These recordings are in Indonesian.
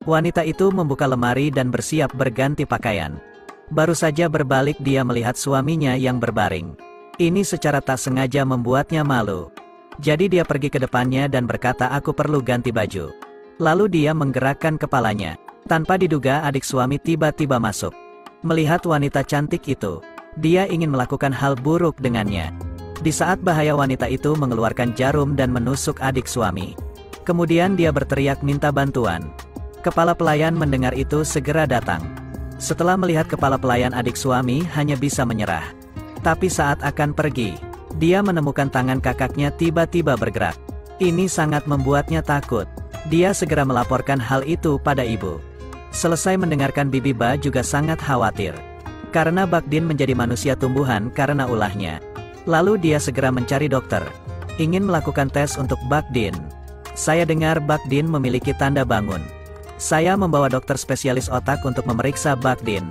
Wanita itu membuka lemari dan bersiap berganti pakaian. Baru saja berbalik dia melihat suaminya yang berbaring. Ini secara tak sengaja membuatnya malu. Jadi dia pergi ke depannya dan berkata, "Aku perlu ganti baju." Lalu dia menggerakkan kepalanya. Tanpa diduga adik suami tiba-tiba masuk. Melihat wanita cantik itu, dia ingin melakukan hal buruk dengannya. Di saat bahaya wanita itu mengeluarkan jarum dan menusuk adik suami. Kemudian dia berteriak minta bantuan. Kepala pelayan mendengar itu segera datang. Setelah melihat kepala pelayan adik suami hanya bisa menyerah. Tapi saat akan pergi, dia menemukan tangan kakaknya tiba-tiba bergerak. Ini sangat membuatnya takut. Dia segera melaporkan hal itu pada ibu. Selesai mendengarkan, Bibi Ba juga sangat khawatir. Karena Bagdin menjadi manusia tumbuhan karena ulahnya. Lalu dia segera mencari dokter. Ingin melakukan tes untuk Bagdin. Saya dengar Bagdin memiliki tanda bangun. Saya membawa dokter spesialis otak untuk memeriksa Bagdin.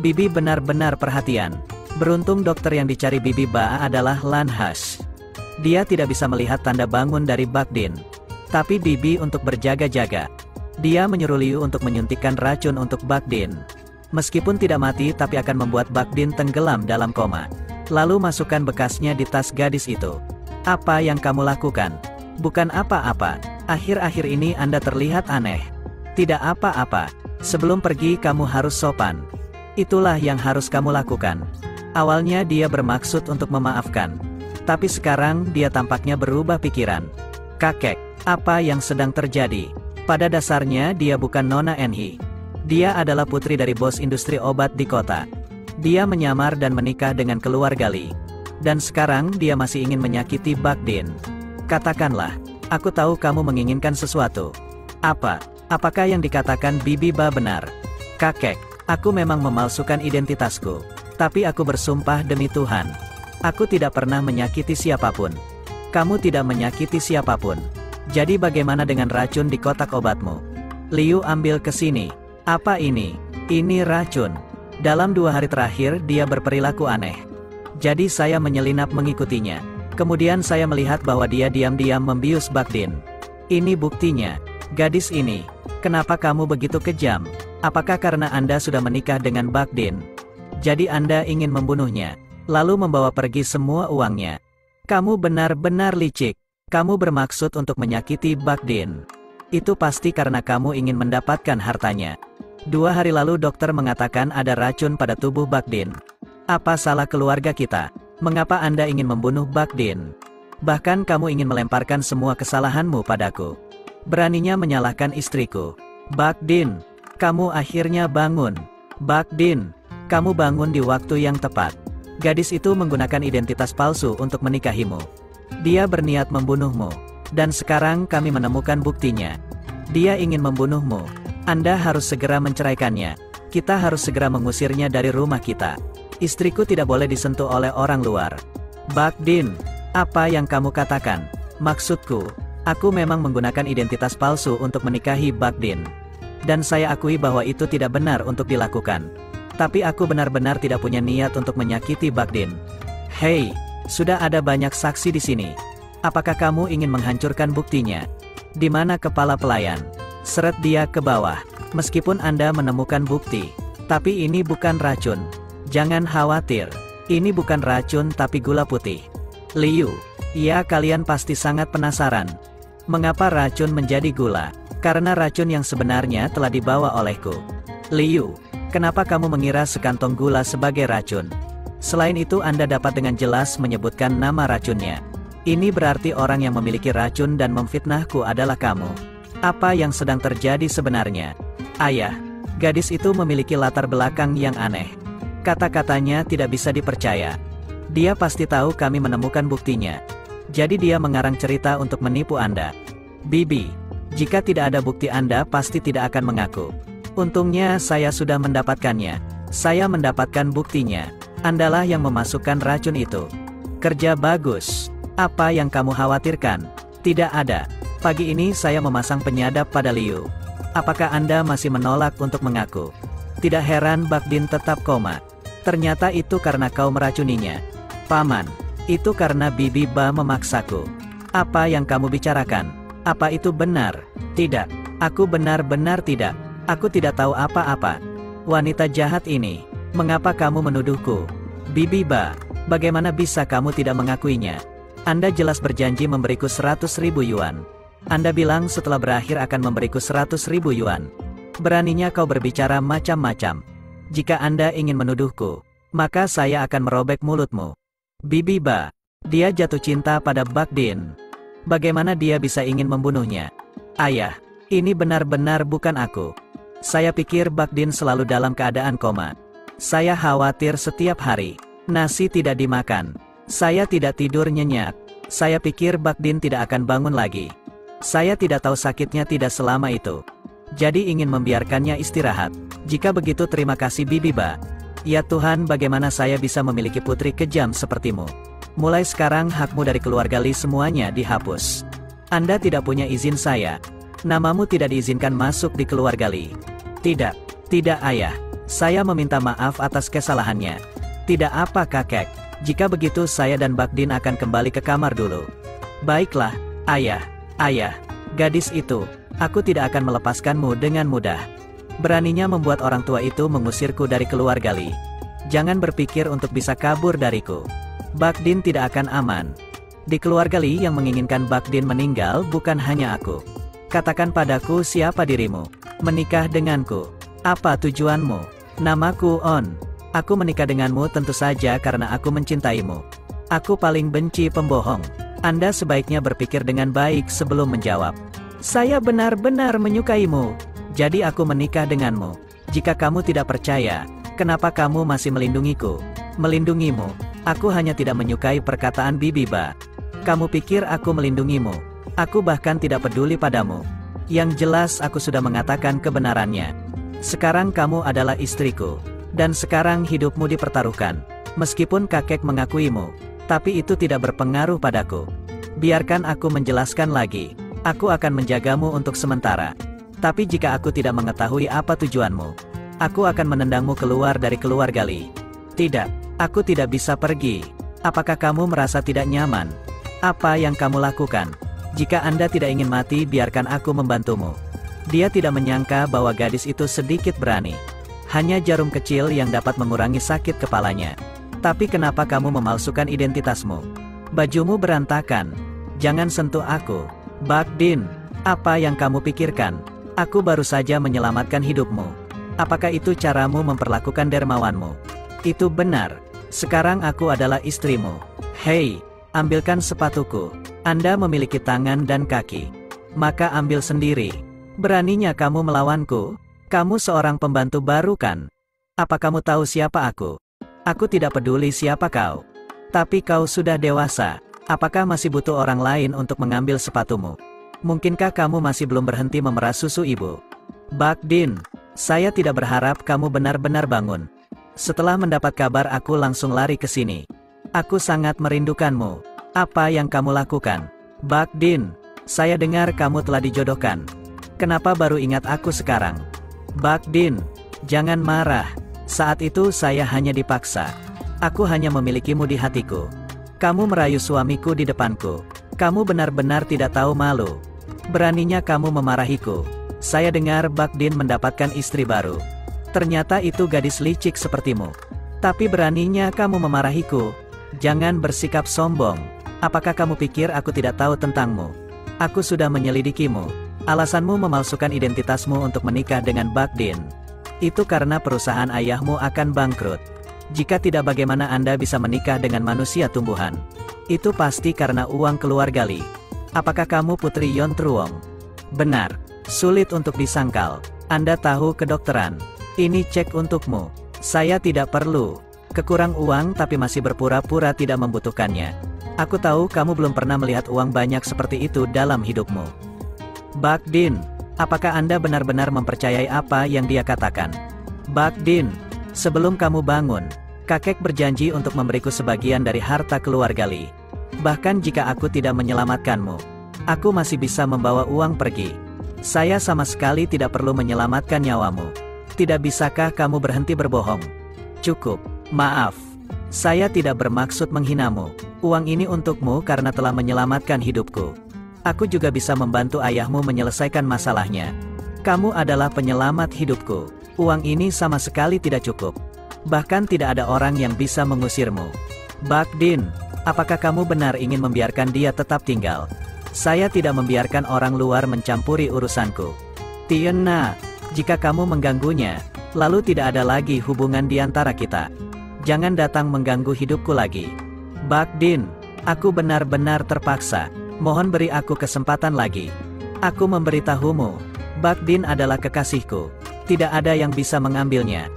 Bibi benar-benar perhatian. Beruntung dokter yang dicari Bibi Ba adalah Lan Hash. Dia tidak bisa melihat tanda bangun dari Bagdin. Tapi Bibi untuk berjaga-jaga. Dia menyuruh Liu untuk menyuntikkan racun untuk Bagdin. Meskipun tidak mati tapi akan membuat Bagdin tenggelam dalam koma. Lalu masukkan bekasnya di tas gadis itu. Apa yang kamu lakukan? Bukan apa-apa. Akhir-akhir ini Anda terlihat aneh. Tidak apa-apa. Sebelum pergi kamu harus sopan. Itulah yang harus kamu lakukan. Awalnya dia bermaksud untuk memaafkan. Tapi sekarang dia tampaknya berubah pikiran. Kakek, apa yang sedang terjadi? Pada dasarnya dia bukan Nona Enhi. Dia adalah putri dari bos industri obat di kota. Dia menyamar dan menikah dengan keluarga Li. Dan sekarang dia masih ingin menyakiti Bagdin. Katakanlah, aku tahu kamu menginginkan sesuatu. Apa? Apakah yang dikatakan Bibi Ba benar? Kakek, aku memang memalsukan identitasku. Tapi aku bersumpah demi Tuhan. Aku tidak pernah menyakiti siapapun. Kamu tidak menyakiti siapapun. Jadi bagaimana dengan racun di kotak obatmu? Liu ambil ke sini. Apa ini? Ini racun. Dalam 2 hari terakhir dia berperilaku aneh. Jadi saya menyelinap mengikutinya. Kemudian saya melihat bahwa dia diam-diam membius Bagdin. Ini buktinya. Gadis ini. Kenapa kamu begitu kejam? Apakah karena Anda sudah menikah dengan Bagdin? Jadi Anda ingin membunuhnya. Lalu membawa pergi semua uangnya. Kamu benar-benar licik. Kamu bermaksud untuk menyakiti Bagdin. Itu pasti karena kamu ingin mendapatkan hartanya. 2 hari lalu dokter mengatakan ada racun pada tubuh Bagdin. Apa salah keluarga kita? Mengapa Anda ingin membunuh Bagdin? Bahkan kamu ingin melemparkan semua kesalahanmu padaku. Beraninya menyalahkan istriku. Bagdin, kamu akhirnya bangun. Bagdin, kamu bangun di waktu yang tepat. Gadis itu menggunakan identitas palsu untuk menikahimu. Dia berniat membunuhmu. Dan sekarang kami menemukan buktinya. Dia ingin membunuhmu. Anda harus segera menceraikannya. Kita harus segera mengusirnya dari rumah kita. Istriku tidak boleh disentuh oleh orang luar. Bagdin, apa yang kamu katakan? Maksudku, aku memang menggunakan identitas palsu untuk menikahi Bagdin. Dan saya akui bahwa itu tidak benar untuk dilakukan. Tapi aku benar-benar tidak punya niat untuk menyakiti Bagdin. Hei, sudah ada banyak saksi di sini. Apakah kamu ingin menghancurkan buktinya? Di mana kepala pelayan? Seret dia ke bawah. Meskipun Anda menemukan bukti. Tapi ini bukan racun. Jangan khawatir. Ini bukan racun tapi gula putih. Liu, ya kalian pasti sangat penasaran. Mengapa racun menjadi gula? Karena racun yang sebenarnya telah dibawa olehku. Liu, kenapa kamu mengira sekantong gula sebagai racun? Selain itu Anda dapat dengan jelas menyebutkan nama racunnya. Ini berarti orang yang memiliki racun dan memfitnahku adalah kamu. Apa yang sedang terjadi sebenarnya? Ayah, gadis itu memiliki latar belakang yang aneh. Kata-katanya tidak bisa dipercaya. Dia pasti tahu kami menemukan buktinya. Jadi dia mengarang cerita untuk menipu Anda. Bibi, jika tidak ada bukti Anda pasti tidak akan mengaku. Untungnya saya sudah mendapatkannya. Saya mendapatkan buktinya. Andalah yang memasukkan racun itu. Kerja bagus. Apa yang kamu khawatirkan? Tidak ada. Pagi ini saya memasang penyadap pada Liu. Apakah Anda masih menolak untuk mengaku? Tidak heran Bagdin tetap koma. Ternyata itu karena kau meracuninya. Paman, itu karena Bibi Ba memaksaku. Apa yang kamu bicarakan? Apa itu benar? Tidak, aku benar-benar tidak. Aku tidak tahu apa-apa. Wanita jahat ini, mengapa kamu menuduhku? Bibi Ba, bagaimana bisa kamu tidak mengakuinya? Anda jelas berjanji memberiku 100.000 yuan. Anda bilang setelah berakhir akan memberiku 100.000 yuan. Beraninya kau berbicara macam-macam. Jika Anda ingin menuduhku, maka saya akan merobek mulutmu. Bibi Ba, dia jatuh cinta pada Bakdin. Bagaimana dia bisa ingin membunuhnya? Ayah, ini benar-benar bukan aku. Saya pikir Bakdin selalu dalam keadaan koma. Saya khawatir setiap hari. Nasi tidak dimakan. Saya tidak tidur nyenyak. Saya pikir Bakdin tidak akan bangun lagi. Saya tidak tahu sakitnya tidak selama itu. Jadi ingin membiarkannya istirahat. Jika begitu terima kasih Bibi Ba. Ya Tuhan, bagaimana saya bisa memiliki putri kejam sepertimu. Mulai sekarang hakmu dari keluarga Li semuanya dihapus. Anda tidak punya izin saya. Namamu tidak diizinkan masuk di keluarga Li. Tidak ayah. Saya meminta maaf atas kesalahannya. Tidak apa kakek. Jika begitu saya dan Bakdin akan kembali ke kamar dulu. Baiklah, ayah. Gadis itu, aku tidak akan melepaskanmu dengan mudah. Beraninya membuat orang tua itu mengusirku dari keluarga Li. Jangan berpikir untuk bisa kabur dariku. Bakdin tidak akan aman. Di keluarga Li yang menginginkan Bakdin meninggal bukan hanya aku. Katakan padaku siapa dirimu. Menikah denganku. Apa tujuanmu? Namaku On. Aku menikah denganmu tentu saja karena aku mencintaimu. Aku paling benci pembohong. Anda sebaiknya berpikir dengan baik sebelum menjawab. Saya benar-benar menyukaimu. Jadi aku menikah denganmu. Jika kamu tidak percaya, kenapa kamu masih melindungiku? Melindungimu. Aku hanya tidak menyukai perkataan Bibi Ba. Kamu pikir aku melindungimu? Aku bahkan tidak peduli padamu. Yang jelas aku sudah mengatakan kebenarannya. Sekarang kamu adalah istriku. Dan sekarang hidupmu dipertaruhkan. Meskipun kakek mengakuimu, tapi itu tidak berpengaruh padaku. Biarkan aku menjelaskan lagi. Aku akan menjagamu untuk sementara. Tapi jika aku tidak mengetahui apa tujuanmu, aku akan menendangmu keluar dari keluarga Li. Tidak, aku tidak bisa pergi. Apakah kamu merasa tidak nyaman? Apa yang kamu lakukan? Jika Anda tidak ingin mati, biarkan aku membantumu. Dia tidak menyangka bahwa gadis itu sedikit berani. Hanya jarum kecil yang dapat mengurangi sakit kepalanya. Tapi kenapa kamu memalsukan identitasmu? Bajumu berantakan. Jangan sentuh aku. Bakdin, apa yang kamu pikirkan? Aku baru saja menyelamatkan hidupmu. Apakah itu caramu memperlakukan dermawanmu? Itu benar. Sekarang aku adalah istrimu. Hei, ambilkan sepatuku. Anda memiliki tangan dan kaki. Maka ambil sendiri. Beraninya kamu melawanku? Kamu seorang pembantu baru kan? Apa kamu tahu siapa aku? Aku tidak peduli siapa kau. Tapi kau sudah dewasa. Apakah masih butuh orang lain untuk mengambil sepatumu? Mungkinkah kamu masih belum berhenti memerah susu ibu? Bakdin, saya tidak berharap kamu benar-benar bangun. Setelah mendapat kabar aku langsung lari ke sini. Aku sangat merindukanmu. Apa yang kamu lakukan? Bakdin, saya dengar kamu telah dijodohkan. Kenapa baru ingat aku sekarang? Bakdin, jangan marah. Saat itu saya hanya dipaksa. Aku hanya memilikimu di hatiku. Kamu merayu suamiku di depanku. Kamu benar-benar tidak tahu malu. Beraninya kamu memarahiku. Saya dengar Bakdin mendapatkan istri baru. Ternyata itu gadis licik sepertimu. Tapi beraninya kamu memarahiku. Jangan bersikap sombong. Apakah kamu pikir aku tidak tahu tentangmu? Aku sudah menyelidikimu. Alasanmu memalsukan identitasmu untuk menikah dengan Bakdin. Itu karena perusahaan ayahmu akan bangkrut. Jika tidak, bagaimana Anda bisa menikah dengan manusia tumbuhan? Itu pasti karena uang keluarga Li. Apakah kamu putri Yon Truong? Benar. Sulit untuk disangkal. Anda tahu kedokteran. Ini cek untukmu. Saya tidak perlu. Kekurang uang tapi masih berpura-pura tidak membutuhkannya. Aku tahu kamu belum pernah melihat uang banyak seperti itu dalam hidupmu. Bakdin, apakah Anda benar-benar mempercayai apa yang dia katakan? Bakdin, sebelum kamu bangun, kakek berjanji untuk memberiku sebagian dari harta keluarga Li. Bahkan jika aku tidak menyelamatkanmu, aku masih bisa membawa uang pergi. Saya sama sekali tidak perlu menyelamatkan nyawamu. Tidak bisakah kamu berhenti berbohong? Cukup, maaf. Saya tidak bermaksud menghinamu. Uang ini untukmu karena telah menyelamatkan hidupku. Aku juga bisa membantu ayahmu menyelesaikan masalahnya. Kamu adalah penyelamat hidupku. Uang ini sama sekali tidak cukup. Bahkan tidak ada orang yang bisa mengusirmu. Bak Din, apakah kamu benar ingin membiarkan dia tetap tinggal? Saya tidak membiarkan orang luar mencampuri urusanku. Tienna, jika kamu mengganggunya, lalu tidak ada lagi hubungan di antara kita. Jangan datang mengganggu hidupku lagi. Bak Din, aku benar-benar terpaksa. Mohon beri aku kesempatan lagi. Aku memberitahumu, Bak Din adalah kekasihku. Tidak ada yang bisa mengambilnya.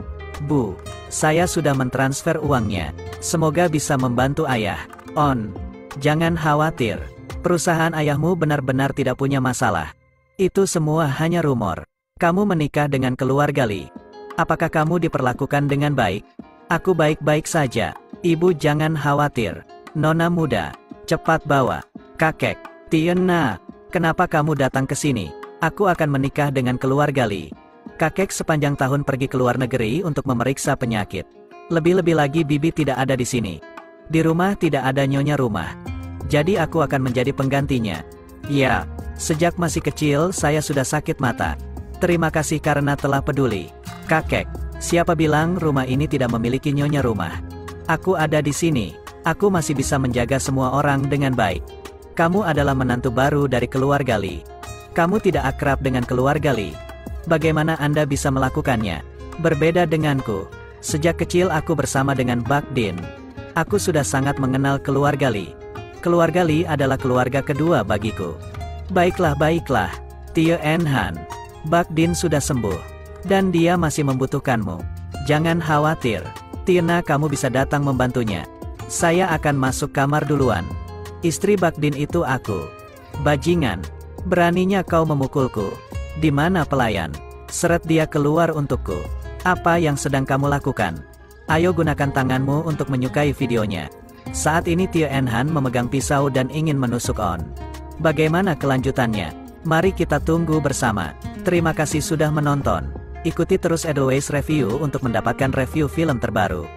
Bu, saya sudah mentransfer uangnya. Semoga bisa membantu ayah. On, jangan khawatir. Perusahaan ayahmu benar-benar tidak punya masalah. Itu semua hanya rumor. Kamu menikah dengan keluarga Li. Apakah kamu diperlakukan dengan baik? Aku baik-baik saja. Ibu jangan khawatir. Nona muda, cepat bawa kakek. Tienna, kenapa kamu datang ke sini? Aku akan menikah dengan keluarga Li. Kakek sepanjang tahun pergi ke luar negeri untuk memeriksa penyakit. Lebih-lebih lagi bibi tidak ada di sini. Di rumah tidak ada nyonya rumah. Jadi aku akan menjadi penggantinya. Ya, sejak masih kecil saya sudah sakit mata. Terima kasih karena telah peduli. Kakek, siapa bilang rumah ini tidak memiliki nyonya rumah? Aku ada di sini. Aku masih bisa menjaga semua orang dengan baik. Kamu adalah menantu baru dari keluarga Li. Kamu tidak akrab dengan keluarga Li. Bagaimana Anda bisa melakukannya? Berbeda denganku. Sejak kecil aku bersama dengan Bak Din. Aku sudah sangat mengenal keluarga Li. Keluarga Li adalah keluarga kedua bagiku. Baiklah, Tio En Han. Bak Din sudah sembuh. Dan dia masih membutuhkanmu. Jangan khawatir. Tina, kamu bisa datang membantunya. Saya akan masuk kamar duluan. Istri Bak Din itu aku. Bajingan. Beraninya kau memukulku. Di mana pelayan? Seret dia keluar untukku. Apa yang sedang kamu lakukan? Ayo gunakan tanganmu untuk menyukai videonya. Saat ini Tio En Han memegang pisau dan ingin menusuk On. Bagaimana kelanjutannya? Mari kita tunggu bersama. Terima kasih sudah menonton. Ikuti terus Edelweiss Review untuk mendapatkan review film terbaru.